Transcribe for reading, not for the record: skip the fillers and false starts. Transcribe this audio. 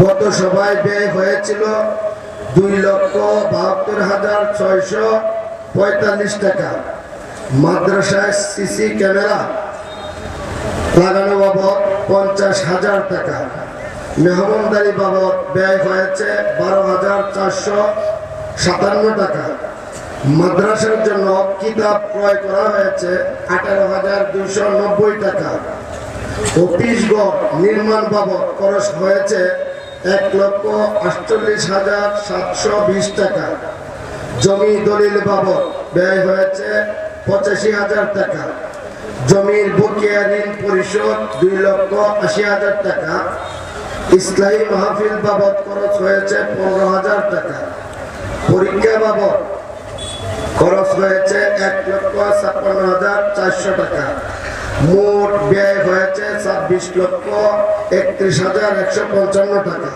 গত সভায় ব্যয় হয়েছিল 2,72,645 টাকা। মাদ্রাসায় সিসি ক্যামেরা লাগানো বাবদ 50,000 টাকা। মেহমানদারি বাবদ ব্যয় হয়েছে 12,457 টাকা। মাদ্রাসার জন্য কিতাব ক্রয় করা হয়েছে 18,290 টাকা। অফিস ঘর নির্মাণ বাবদ খরচ হয়েছে 1,48,720 টাকা। জমি দলিল বাবদ ব্যয় হয়েছে 85,000 টাকা। জমির বকেয়া ঋণ পরিশোধ 2,80,000 টাকা। ইসলামী মাহফিল বাবদ খরচ হয়েছে 15,000 টাকা। পরীক্ষা বাবদ খরচ হয়েছে 1,56,400 টাকা। মোট ব্যয় হয়েছে 26,31,155 টাকা।